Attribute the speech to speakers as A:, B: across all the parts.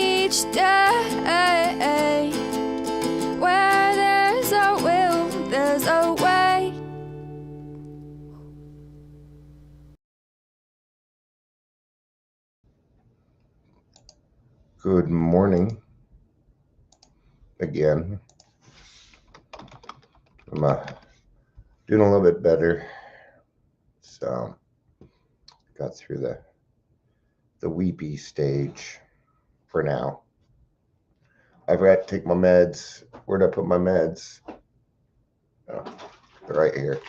A: each day. Where there's a will, there's a way.
B: Good morning again. I'm doing a little bit better. So got through the weepy stage for now. I've got to take my meds. Where'd I put my meds? Oh, they're right here.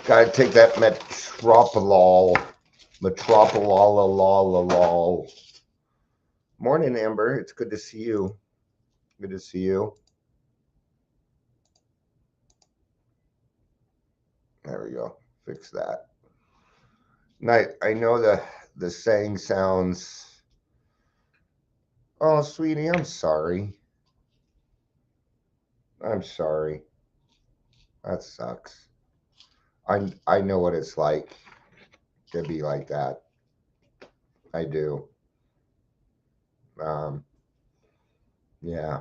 B: Gotta take that metropolol. Morning, Amber. It's good to see you. Good to see you. There we go. Fix that. Night. I know the saying sounds. Oh, sweetie, I'm sorry. I'm sorry. That sucks. I know what it's like to be like that. I do. Yeah.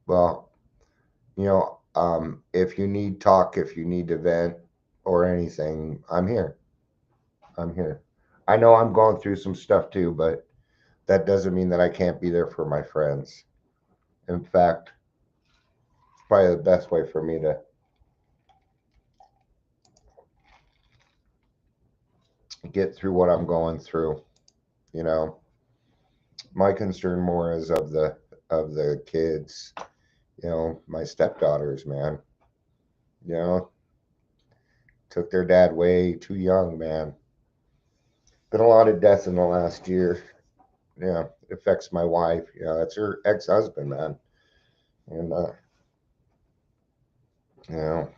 B: Well, if you need talk, if you need to vent or anything, I'm here. I'm here. I know I'm going through some stuff too, but that doesn't mean that I can't be there for my friends. In fact, it's probably the best way for me to get through what I'm going through. You know, my concern more is of the kids. My stepdaughters, man. Took their dad way too young, man. Been a lot of death in the last year. Yeah, it affects my wife. That's her ex-husband, man. And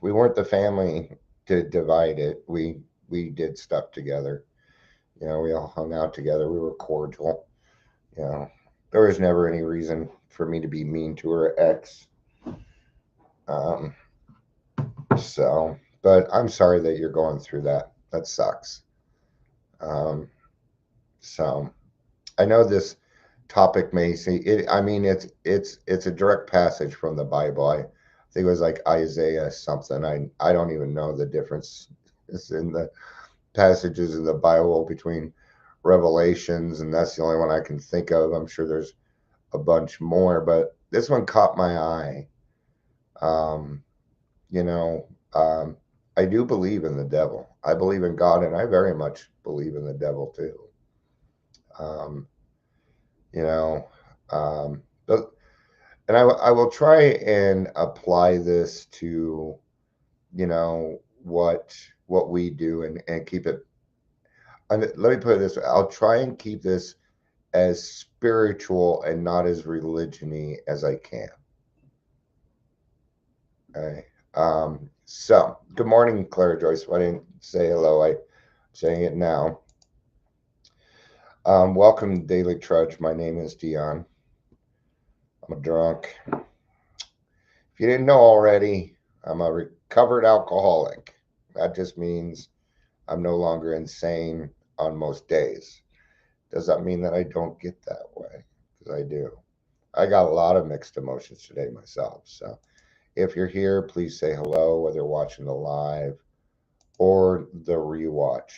B: we weren't the family to divide it. We did stuff together. We all hung out together. We were cordial. There was never any reason for me to be mean to her ex. But I'm sorry that you're going through that. That sucks. So I know this topic may see it. I mean, it's a direct passage from the Bible. I think it was like Isaiah something. I don't even know the difference in the passages in the Bible between Revelations, and that's the only one I can think of. I'm sure there's a bunch more, but this one caught my eye. You know, I do believe in the devil. I believe in God, and I very much believe in the devil too. Um, you know, but and I will try and apply this to what we do and keep it. And let me put it this way: I'll try and keep this as spiritual and not as religiony as I can. Okay. So good morning, Clara Joyce. I didn't say hello. I'm saying it now. Welcome, Daily Trudge. My name is Dion. I'm a drunk. If you didn't know already, I'm a recovered alcoholic. That just means I'm no longer insane on most days. Does that mean that I don't get that way? Because I do. I got a lot of mixed emotions today myself. So if you're here, please say hello, whether you're watching the live or the rewatch.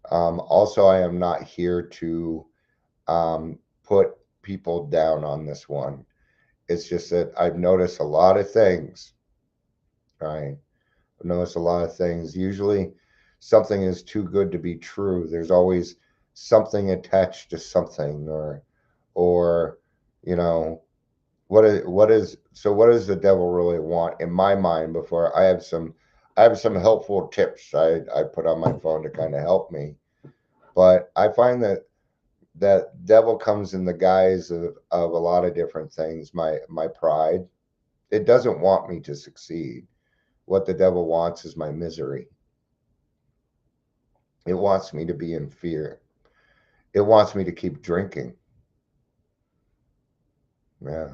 B: Also, I am not here to put people down on this one. It's just that I've noticed a lot of things, right? I've noticed a lot of things. Usually, something is too good to be true. There's always something attached to something, or you know, what does the devil really want in my mind? Before I have some helpful tips I put on my phone to kind of help me, but I find that devil comes in the guise of a lot of different things. My pride, it doesn't want me to succeed. What the devil wants is my misery. It wants me to be in fear. It wants me to keep drinking. Yeah.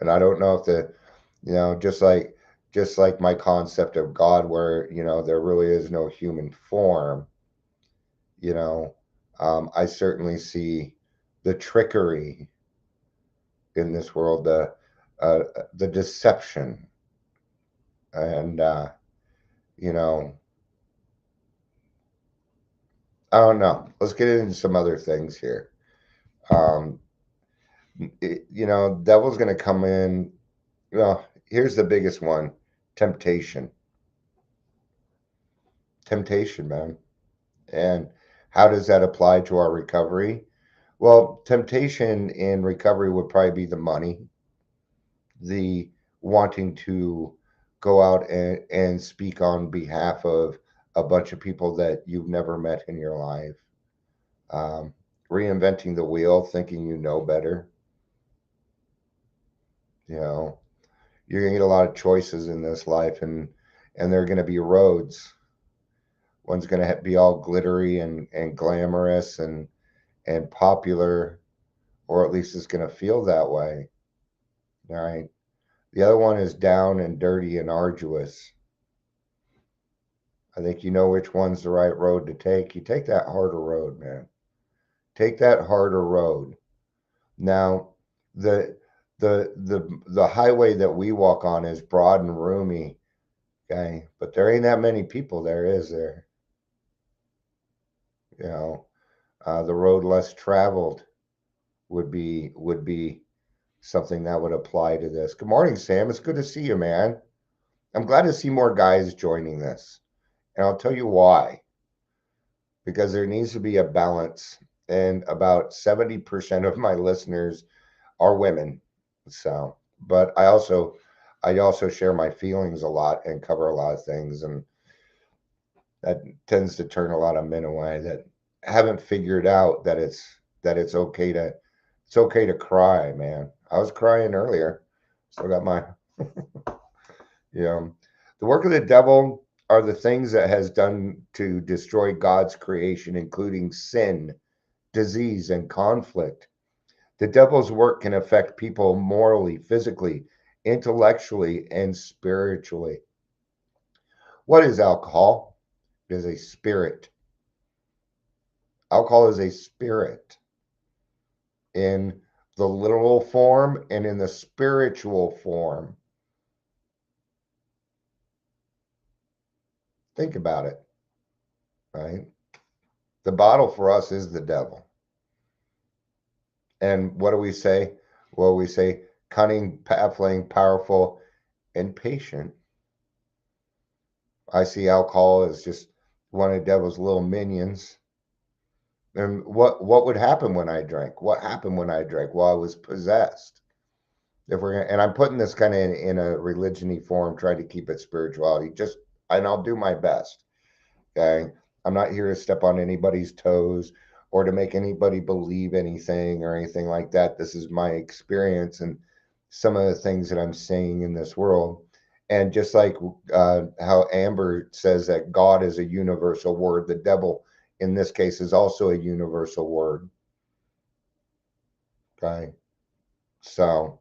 B: And I don't know if just like just like my concept of God, where, there really is no human form, you know, I certainly see the trickery in this world, uh, the deception, and you know, I don't know. Let's get into some other things here. Um, devil's going to come in. Well, here's the biggest one: temptation. Temptation, man. And how does that apply to our recovery? Well, temptation in recovery would probably be the money, the wanting to go out and speak on behalf of a bunch of people that you've never met in your life, um, reinventing the wheel, thinking you know better. You know, you're gonna get a lot of choices in this life, and there are gonna be roads. One's gonna be all glittery and glamorous and popular, or at least it's gonna feel that way. All right. The other one is down and dirty and arduous. I think you know which one's the right road to take. You take that harder road, man. Take that harder road. Now, the the highway that we walk on is broad and roomy, okay? But there ain't that many people there, is there? You know, the road less traveled would be something that would apply to this. Good morning, Sam. It's good to see you, man. I'm glad to see more guys joining this. And I'll tell you why. Because there needs to be a balance. And about 70% of my listeners are women. So, but I also share my feelings a lot and cover a lot of things, and that tends to turn a lot of men away that haven't figured out that it's okay to cry, man. I was crying earlier. Still got my you know the work of the devil are the things that has done to destroy God's creation, including sin, disease, and conflict. The devil's work can affect people morally, physically, intellectually, and spiritually. What is alcohol? It is a spirit. Alcohol is a spirit in the literal form and in the spiritual form. Think about it, right? The bottle for us is the devil. And what do we say? Well, we say cunning, baffling, powerful, and patient. I see alcohol as just one of the devil's little minions. And what would happen when I drank? What happened when I drank? Well, I was possessed. If we're and I'm putting this kind of in a religion-y form, trying to keep it spirituality. And I'll do my best. Okay, I'm not here to step on anybody's toes or to make anybody believe anything or anything like that. This is my experience and some of the things that I'm seeing in this world. And just like how Amber says that God is a universal word, the devil in this case is also a universal word. Okay. So,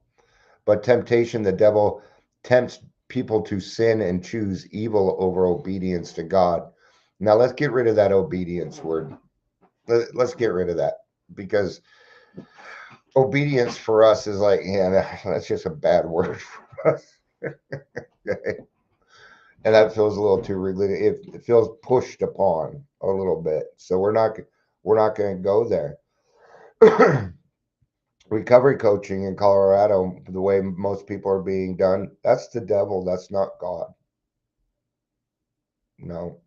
B: but temptation, the devil tempts people to sin and choose evil over obedience to God. Now, let's get rid of that obedience word. Let's get rid of that, because obedience for us is like, yeah, that's just a bad word for us. Okay? And that feels a little too religious. It feels pushed upon a little bit. So we're not going to go there. Recovery coaching in Colorado, the way most people are being done, that's the devil. That's not God. No.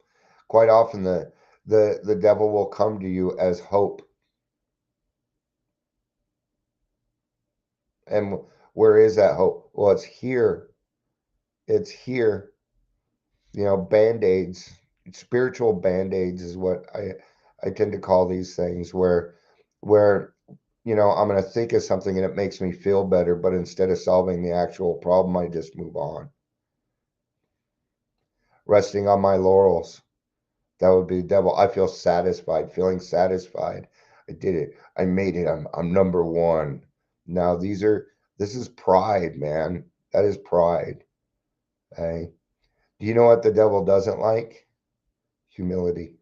B: Quite often the devil will come to you as hope. And where is that hope? Well, it's here. It's here. Band-aids, spiritual band-aids is what I tend to call these things, where I'm going to think of something and it makes me feel better, but instead of solving the actual problem, I just move on. Resting on my laurels. That would be the devil. I feel satisfied, feeling satisfied. I did it. I made it. I'm number one. Now this is pride, man. That is pride. Okay? Do you know what the devil doesn't like? Humility.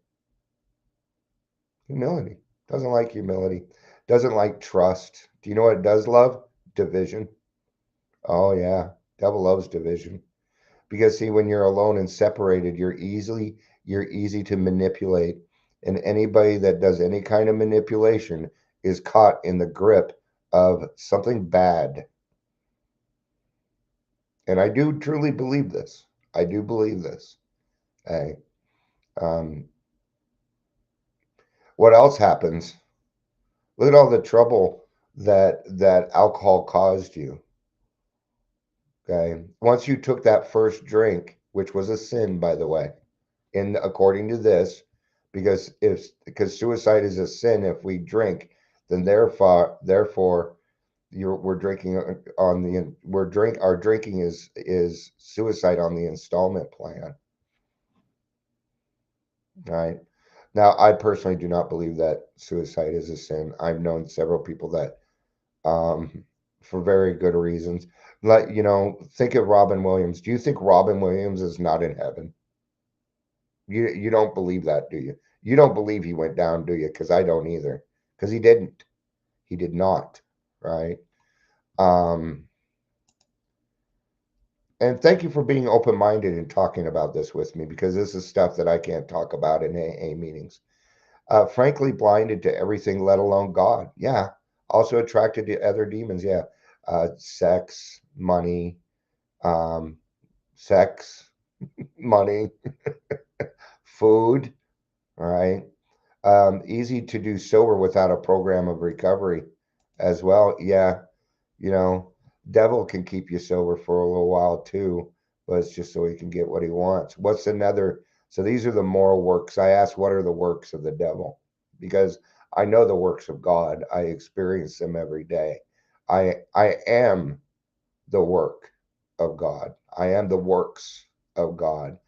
B: Humility. Doesn't like humility. Doesn't like trust. Do you know what it does love? Division. Oh yeah. Devil loves division. Because see, when you're alone and separated, you're easy to manipulate. And anybody that does any kind of manipulation is caught in the grip of something bad. And I do truly believe this. I do believe this. Hey, um, what else happens? Look at all the trouble that alcohol caused you. Okay. Once you took that first drink, which was a sin, by the way, in according to this, because suicide is a sin if we drink, then therefore we're drinking on the we're drink our drinking is suicide on the installment plan. Right. Now, I personally do not believe that suicide is a sin. I've known several people that, for very good reasons. Like, think of Robin Williams. Do you think Robin Williams is not in heaven? You don't believe that, do you? You don't believe he went down, do you? Because I don't either. Because he didn't. He did not. Right. Um, and thank you for being open-minded and talking about this with me because this is stuff that I can't talk about in AA meetings. Frankly, blinded to everything, let alone God. Yeah. Also attracted to other demons. Yeah. Sex, money, um, sex, money, food. All right. Easy to do sober without a program of recovery as well. Yeah. You know, devil can keep you sober for a little while too, but it's just so he can get what he wants. What's another? So these are the moral works. I ask, what are the works of the devil? Because I know the works of God. I experience them every day. I am the work of God. I am the works of God.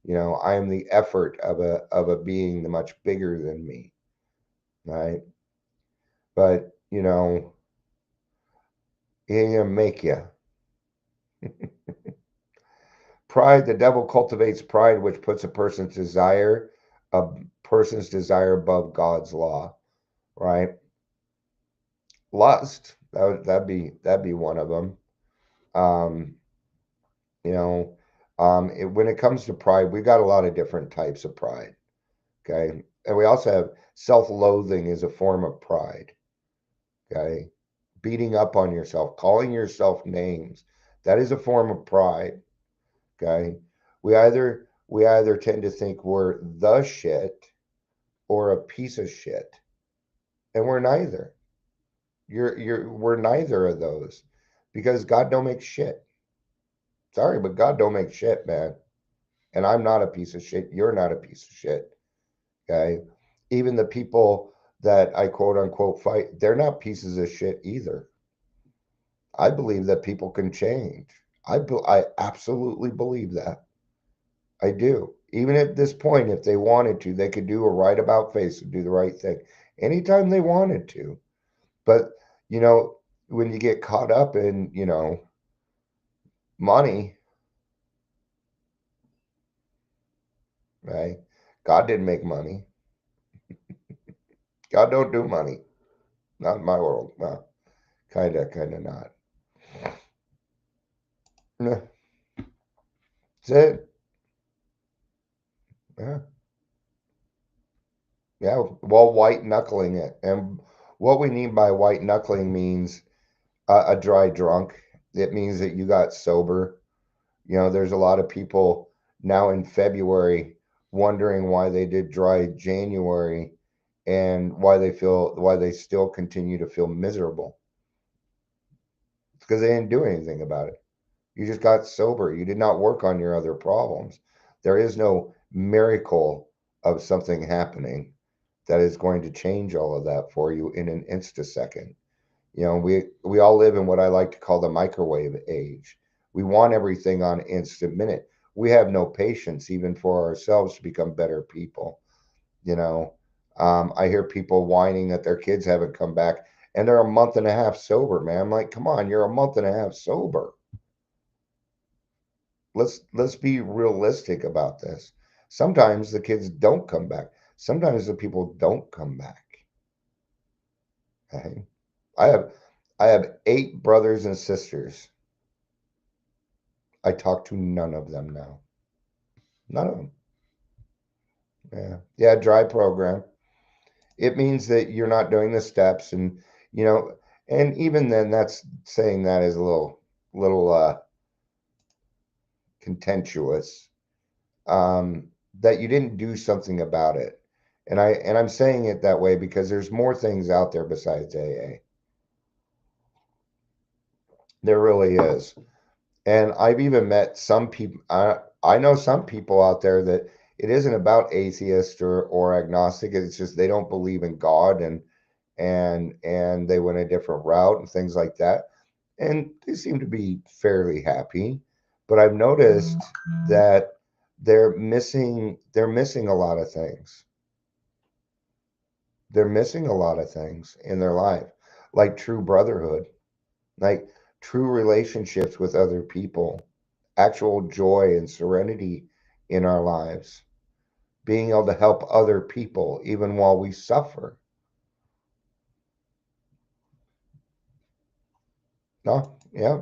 B: I am the effort of a being much bigger than me, right? But he ain't gonna make you. Pride, the devil cultivates pride, which puts a person's desire above God's law, right? Lust, that'd be one of them. Um, you know, when it comes to pride, we've got a lot of different types of pride. Okay, and we also have self-loathing is a form of pride. Okay, beating up on yourself, calling yourself names, that is a form of pride. Okay, we either tend to think we're the shit or a piece of shit, and we're neither. We're neither of those because God don't make shit. Sorry, but God don't make shit, man. And I'm not a piece of shit. You're not a piece of shit. Okay. Even the people that I quote unquote fight, they're not pieces of shit either. I believe that people can change. I absolutely believe that. I do. Even at this point, if they wanted to, they could do a right about face and do the right thing anytime they wanted to. But, you know, when you get caught up in, money, right? God didn't make money. God don't do money. Not in my world. Well, kind of not. Yeah, that's it. Yeah. Yeah. Well, white knuckling it. And what we mean by white knuckling means a dry drunk. It means that you got sober. There's a lot of people now in February wondering why they did dry January and why they still continue to feel miserable. It's because they didn't do anything about it. You just got sober. You did not work on your other problems. There is no miracle of something happening that is going to change all of that for you in an instasecond. We all live in what I like to call the microwave age. We want everything on instant minute. We have no patience even for ourselves to become better people. You know, I hear people whining that their kids haven't come back and they're a month and a half sober, man. I'm like, come on, you're a month and a half sober. let's be realistic about this. Sometimes the kids don't come back. Sometimes the people don't come back. Okay? I have I have 8 brothers and sisters. I talk to none of them now. None of them. Yeah. Yeah, dry program. It means that you're not doing the steps, and you know, and even then that's saying that is a little contentious. Um, that you didn't do something about it. And I'm saying it that way because there's more things out there besides AA. There really is. And I've even met some people. I know some people out there that it isn't about atheist or agnostic. It's just they don't believe in God, and they went a different route and things like that. And they seem to be fairly happy. But I've noticed that they're missing a lot of things. They're missing a lot of things in their life, like true brotherhood, like true relationships with other people, actual joy and serenity in our lives, being able to help other people even while we suffer. No, yeah.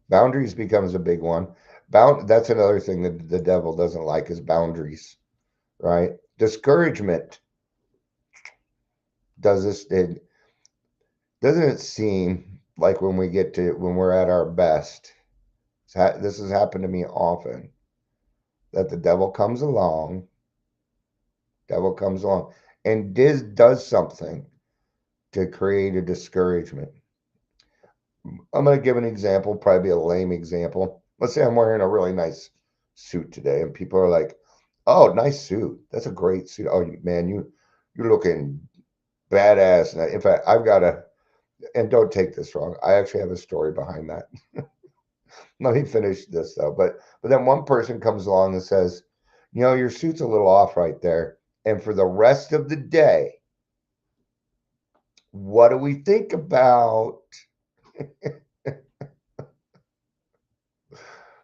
B: Boundaries becomes a big one. That's another thing that the devil doesn't like is boundaries, right? Discouragement does this it doesn't it seem like when we're at our best, this has happened to me often, that the devil comes along and does something to create a discouragement. I'm going to give an example, probably a lame example. Let's say I'm wearing a really nice suit today, and people are like, "Oh, nice suit. That's a great suit. Oh, man, you're looking badass." And in fact, I've got a, and don't take this wrong, I actually have a story behind that. Let me finish this though. But then one person comes along and says, your suit's a little off right there. And for the rest of the day, what do we think about?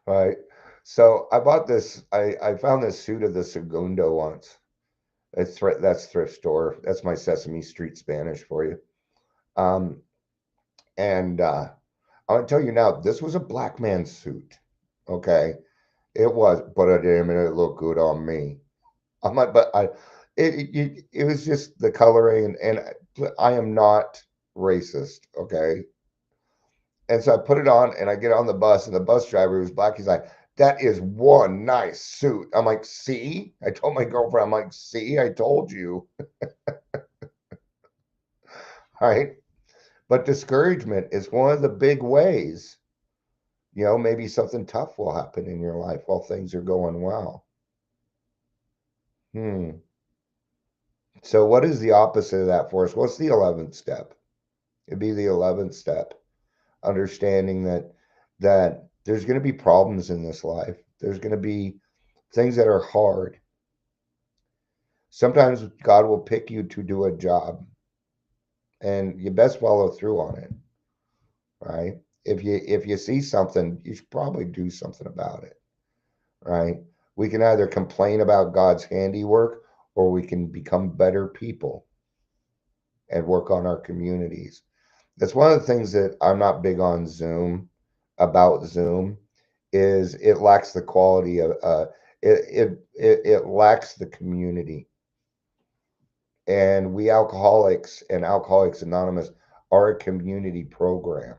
B: Right. So I bought this. I found this suit of the Segundo once. That's thrift store. That's my Sesame Street Spanish for you. Um, and I'm gonna tell you now, this was a black man's suit. Okay, it was, but damn it, it looked good on me. I'm like, but it was just the coloring, and I am not racist. Okay, and so I put it on and I get on the bus, and the bus driver who's black, he's like, "That is one nice suit." I'm like, "See?" I told my girlfriend, I'm like, "See, I told you." Right? But discouragement is one of the big ways, maybe something tough will happen in your life while things are going well. Hmm. So what is the opposite of that for us? What's the 11th step? It'd be the 11th step, understanding that there's going to be problems in this life. There's going to be things that are hard. Sometimes God will pick you to do a job, and you best follow through on it, right? If you see something, you should probably do something about it, right? We can either complain about God's handiwork, or we can become better people and work on our communities. That's one of the things that I'm not big on about Zoom, is it lacks the quality of it lacks the community. And we alcoholics and Alcoholics Anonymous are a community program.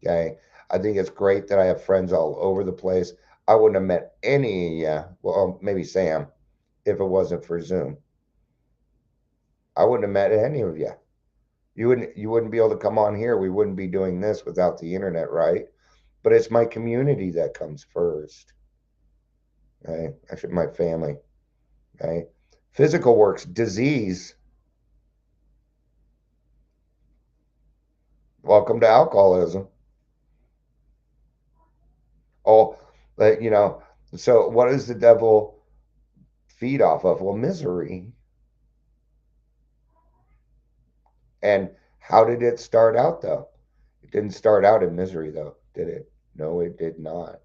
B: Okay. I think it's great that I have friends all over the place. I wouldn't have met any, well, maybe Sam, if it wasn't for Zoom. I wouldn't have met any of you. You wouldn't be able to come on here. We wouldn't be doing this without the internet, right? But it's my community that comes first. Okay. Actually, my family. Okay. Physical works, disease. Welcome to alcoholism. Oh, but so what does the devil feed off of? Well, misery. And how did it start out, though? It didn't start out in misery, though, did it? No, it did not.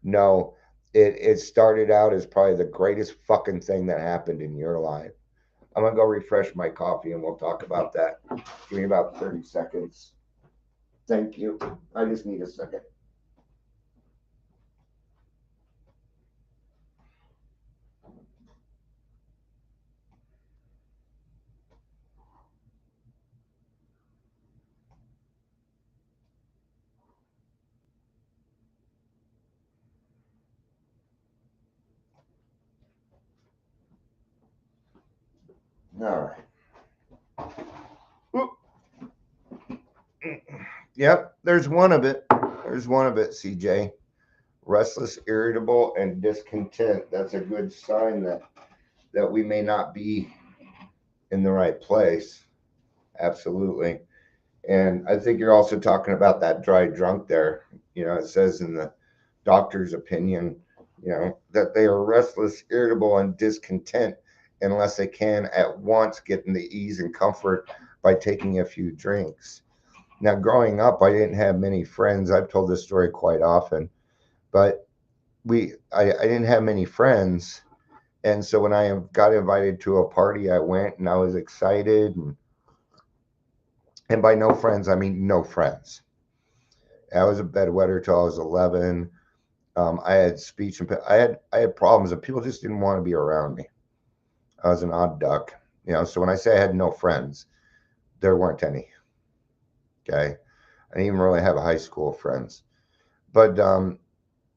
B: No, it started out as probably the greatest fucking thing that happened in your life. I'm gonna go refresh my coffee and we'll talk about that. Give me about 30 seconds. Thank you. I just need a second. All right. Oop. Yep, there's one of it. There's one of it, CJ. Restless, irritable, and discontent. That's a good sign that we may not be in the right place. Absolutely. And I think you're also talking about that dry drunk there. It says in the doctor's opinion, that they are restless, irritable, and discontent unless they can at once get in the ease and comfort by taking a few drinks. Now, growing up, I didn't have many friends. I've told this story quite often, but I didn't have many friends. And so when I got invited to a party, I went and I was excited. And by no friends, I mean no friends. I was a bedwetter till I was 11. I had speech and I had problems, and people just didn't want to be around me. I was an odd duck, So when I say I had no friends, there weren't any. Okay, I didn't even really have a high school friends. But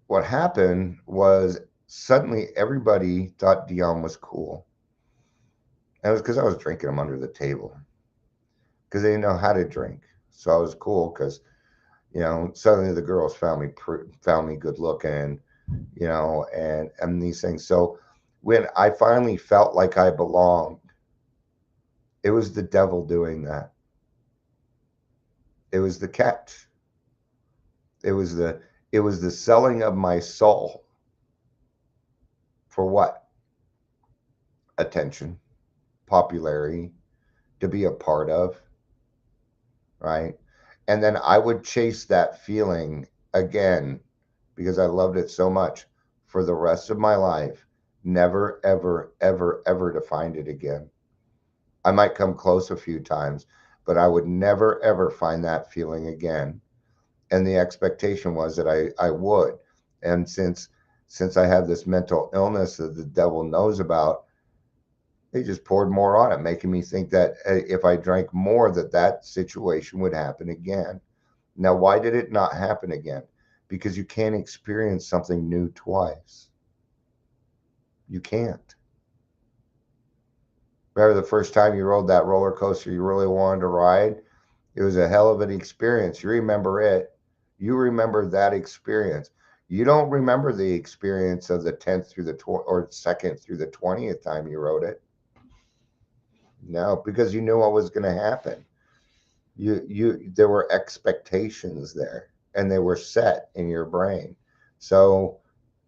B: what happened was suddenly everybody thought Dion was cool. And it was because I was drinking them under the table because they didn't know how to drink. So I was cool because suddenly the girls found me good looking, and these things. So when I finally felt like I belonged, it was the devil doing that. It was the catch. It was the selling of my soul for what? Attention, popularity, to be a part of, right? And then I would chase that feeling again because I loved it so much for the rest of my life, never, ever, ever, ever to find it again. I might come close a few times, but I would never, ever find that feeling again. And the expectation was that I would. And since I have this mental illness that the devil knows about, they just poured more on it, making me think that if I drank more, that situation would happen again. Now, why did it not happen again? Because you can't experience something new twice. You can't. Remember the first time you rode that roller coaster you really wanted to ride? It was a hell of an experience. You remember it. You remember that experience. You don't remember the experience of the 10th through the 2nd through the 20th time you rode it. No, because you knew what was going to happen. There were expectations there, and they were set in your brain. So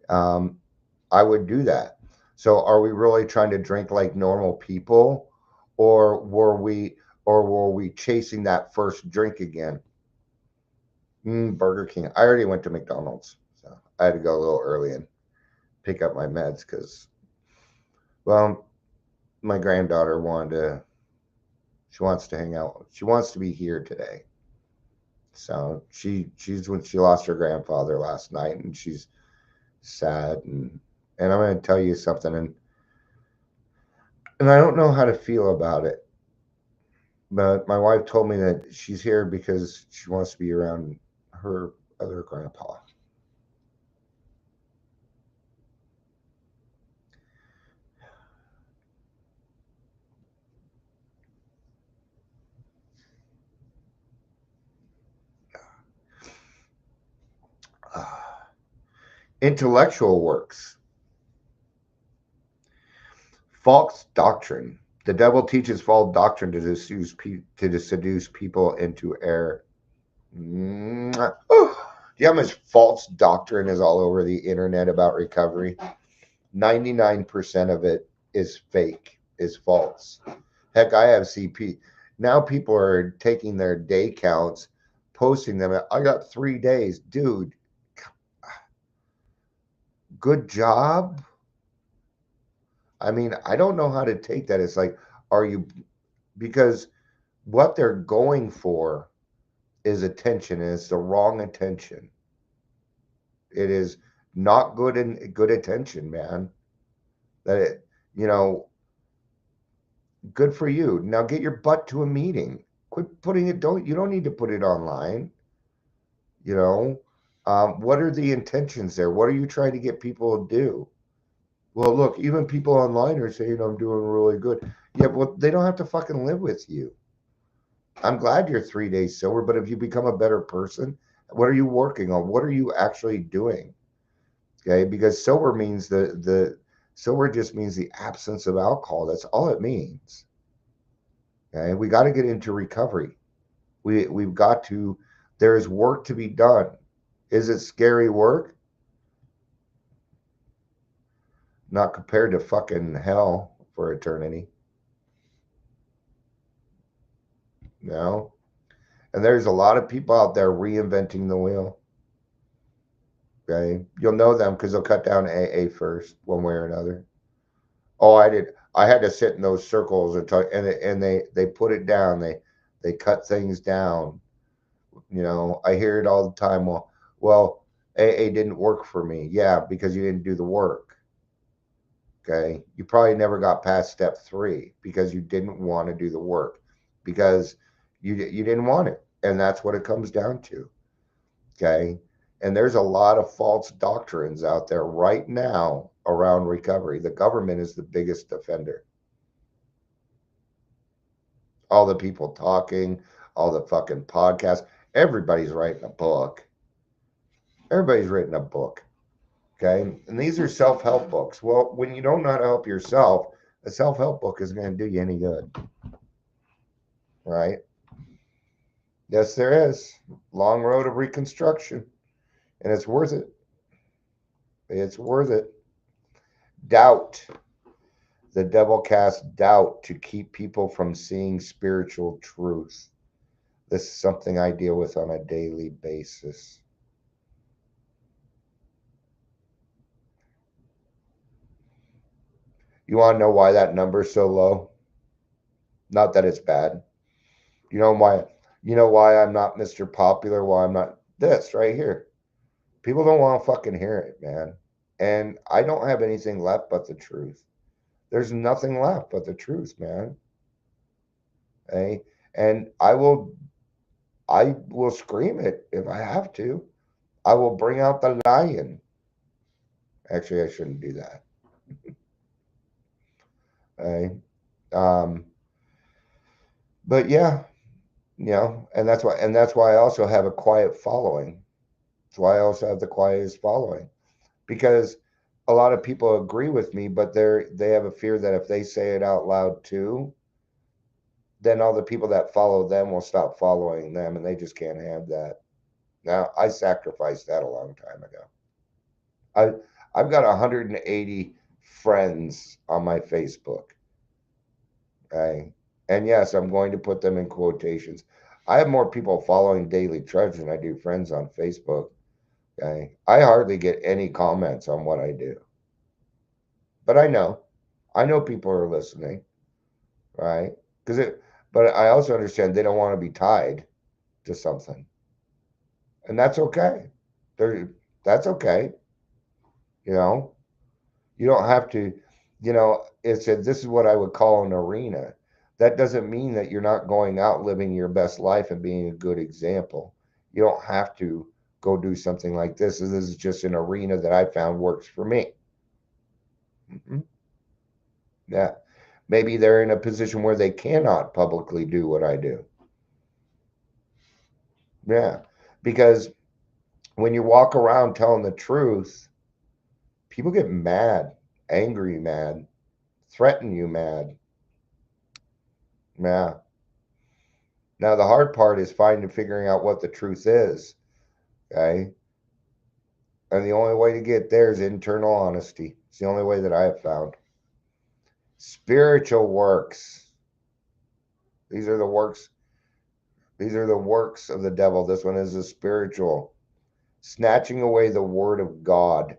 B: I would do that. So are we really trying to drink like normal people, or were we chasing that first drink again? Burger King. I already went to McDonald's, so I had to go a little early and pick up my meds because, well, my granddaughter she wants to hang out. She wants to be here today. So she's when she lost her grandfather last night, and she's sad, and I'm going to tell you something, and I don't know how to feel about it. But my wife told me that she's here because she wants to be around her other grandpa. Intellectual works. False doctrine. The devil teaches false doctrine to seduce people into error. Do you know how much false doctrine is all over the internet about recovery? 99% of it is fake, is false. Heck, I have CP. Now people are taking their day counts, posting them. I got 3 days. Dude, good job. I mean, I don't know how to take that. It's like, are you, because what they're going for is attention, and it's the wrong attention. It is not good and good attention, man. That it, you know, good for you. Now get your butt to a meeting. Quit putting it. You don't need to put it online. You know, what are the intentions there? What are you trying to get people to do? Well, look, even people online are saying I'm doing really good. Yeah, well, they don't have to fucking live with you. I'm glad you're 3 days sober, but if you become a better person, what are you working on? What are you actually doing? Okay, because sober means the sober just means the absence of alcohol. That's all it means. Okay, we got to get into recovery. We've got to. There is work to be done. Is it scary work? Not compared to fucking hell for eternity. No. And there's a lot of people out there reinventing the wheel. Okay, you'll know them because they'll cut down AA first, one way or another. Oh, I did. I had to sit in those circles and talk, and they put it down. They cut things down. You know, I hear it all the time. Well, AA didn't work for me. Yeah, because you didn't do the work. Okay, you probably never got past step 3 because you didn't want to do the work because you didn't want it, and that's what it comes down to. Okay, and there's a lot of false doctrines out there right now around recovery. The government is the biggest offender. All the people talking, all the fucking podcasts, everybody's writing a book. Everybody's written a book. Okay, and these are self-help books. Well, when you don't know how to help yourself, a self-help book isn't going to do you any good. Right? Yes, there is. Long road of reconstruction, and it's worth it. It's worth it. Doubt. The devil casts doubt to keep people from seeing spiritual truth. This is something I deal with on a daily basis. You want to know why that number is so low? Not that it's bad. You know why? You know why I'm not Mr. Popular? Why I'm not this right here? People don't want to fucking hear it, man. And I don't have anything left but the truth. There's nothing left but the truth, man. Okay? And I will scream it if I have to. I will bring out the lion. Actually, I shouldn't do that. Okay? Um, but yeah, and that's why I also have a quiet following. That's why I also have the quietest following. Because a lot of people agree with me, but they have a fear that if they say it out loud too, then all the people that follow them will stop following them, and they just can't have that. Now, I sacrificed that a long time ago. I've got 180 friends on my Facebook. Okay? And yes, I'm going to put them in quotations. I have more people following Daily Trudge than I do friends on Facebook. Okay? I hardly get any comments on what I do. But I know people are listening, right? But I also understand they don't want to be tied to something, and that's okay. That's okay. You know, you don't have to. This is what I would call an arena. That doesn't mean that you're not going out living your best life and being a good example. You don't have to go do something like this. This is just an arena that I found works for me. Mm-hmm. Yeah. Maybe they're in a position where they cannot publicly do what I do. Yeah. Because when you walk around telling the truth, people get mad, angry, mad, threaten you, mad. Yeah. Now, the hard part is figuring out what the truth is. Okay. And the only way to get there is internal honesty. It's the only way that I have found. Spiritual works. These are the works. These are the works of the devil. This one is a spiritual. Snatching away the word of God.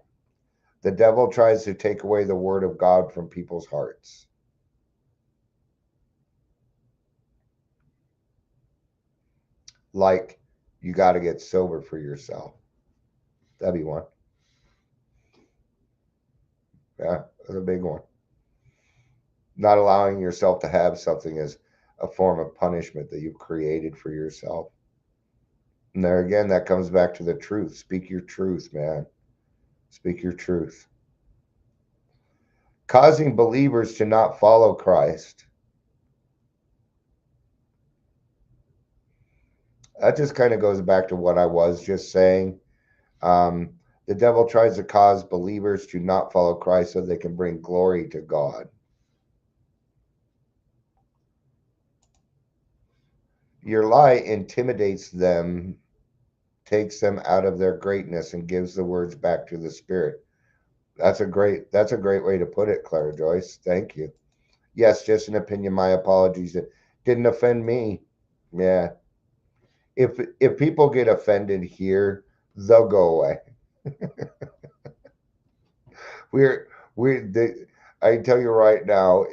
B: The devil tries to take away the word of God from people's hearts. Like, you got to get sober for yourself. That'd be one. Yeah, that's a big one. Not allowing yourself to have something is a form of punishment that you've created for yourself. And there again, that comes back to the truth. Speak your truth, man. Speak your truth. Causing believers to not follow Christ. That just kind of goes back to what I was just saying. The devil tries to cause believers to not follow Christ so they can bring glory to God. Your lie intimidates them, takes them out of their greatness, and gives the words back to the Spirit. That's a great way to put it, Clara Joyce. Thank you. Yes, just an opinion. My apologies. It didn't offend me. Yeah. If people get offended here, they'll go away. we're I tell you right now,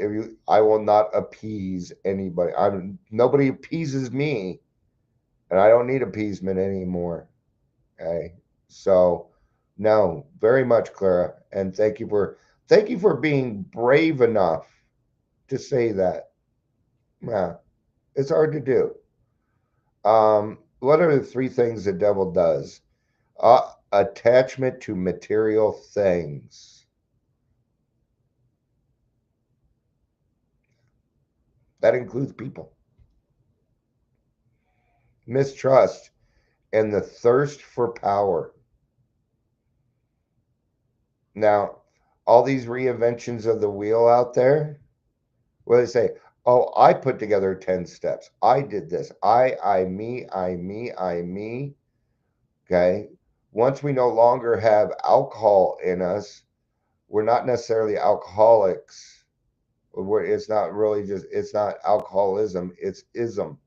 B: I will not appease anybody. Nobody appeases me, and I don't need appeasement anymore. Okay, so no, very much, Clara, and thank you for being brave enough to say that. Yeah, it's hard to do. What are the three things the devil does? Attachment to material things. That includes people. Mistrust and the thirst for power. Now, all these reinventions of the wheel out there, where they say, oh, I put together 10 steps. I did this. Me. Okay. Once we no longer have alcohol in us, we're not necessarily alcoholics. It's not really it's not alcoholism, it's ism.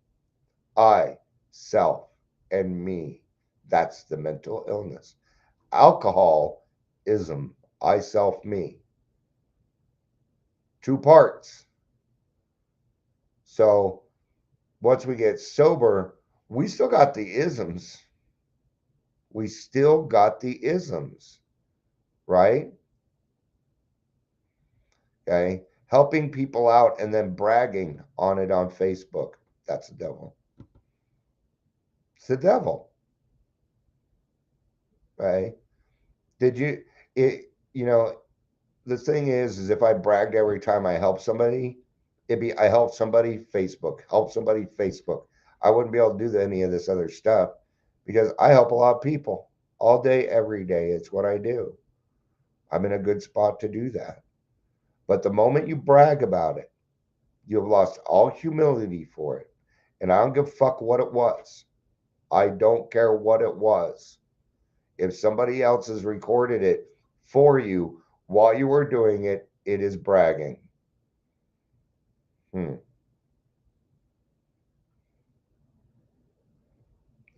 B: I, self, and me. That's the mental illness. Alcoholism, I, self, me. Two parts. So once we get sober, we still got the isms. We still got the isms, right? Okay. Helping people out and then bragging on it on Facebook. That's the devil. It's the devil. Right? Did you the thing is if I bragged every time I help somebody, I help somebody Facebook. I wouldn't be able to do any of this other stuff because I help a lot of people all day, every day. It's what I do. I'm in a good spot to do that. But the moment you brag about it, you have lost all humility for it. And I don't give a fuck what it was. I don't care what it was. If somebody else has recorded it for you while you were doing it, it is bragging.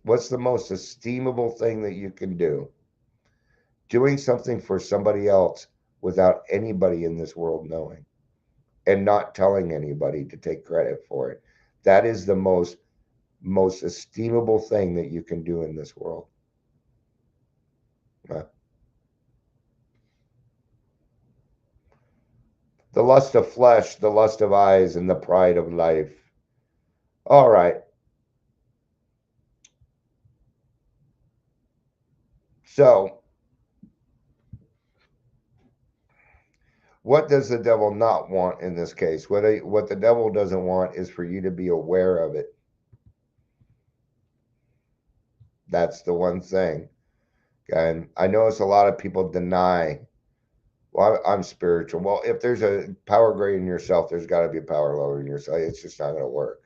B: What's the most esteemable thing that you can do? Doing something for somebody else without anybody in this world knowing and not telling anybody to take credit for it. That is the most esteemable thing that you can do in this world. The lust of flesh, the lust of eyes, and the pride of life. All right. So, what does the devil not want in this case? What the devil doesn't want is for you to be aware of it. That's the one thing. And I notice a lot of people deny, well, I'm spiritual. Well, if there's a power greater in yourself, there's got to be a power lower in yourself. It's just not going to work.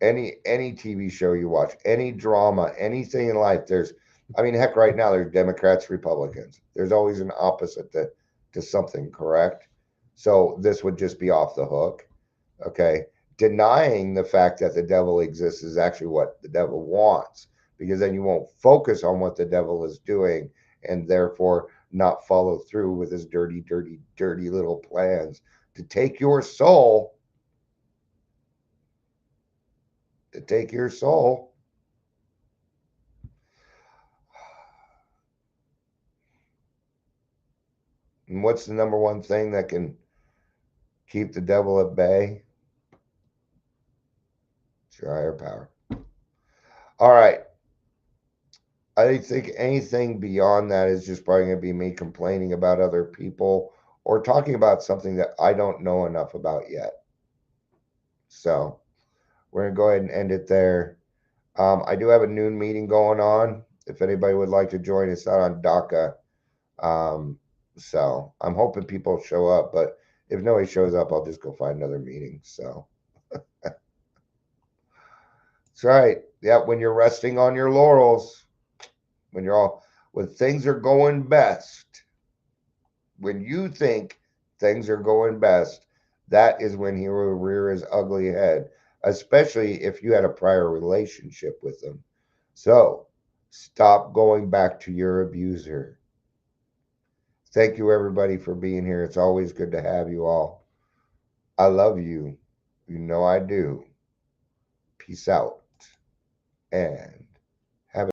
B: Any TV show you watch, any drama, anything in life, heck, right now there's Democrats, Republicans. There's always an opposite to something, correct? So this would just be off the hook. Okay. Denying the fact that the devil exists is actually what the devil wants, because then you won't focus on what the devil is doing and therefore not follow through with his dirty, dirty, dirty little plans to take your soul. To take your soul. And what's the number one thing that can keep the devil at bay? It's your higher power. All right. I think anything beyond that is just probably going to be me complaining about other people or talking about something that I don't know enough about yet. So we're going to go ahead and end it there. I do have a noon meeting going on. If anybody would like to join, it's out on DACA. So I'm hoping people show up, but if nobody shows up, I'll just go find another meeting. So that's right. Yeah, when you're resting on your laurels, when things are going best, when you think things are going best, that is when he will rear his ugly head, especially if you had a prior relationship with him. So stop going back to your abuser. Thank you, everybody, for being here. It's always good to have you all. I love you. You know I do. Peace out. And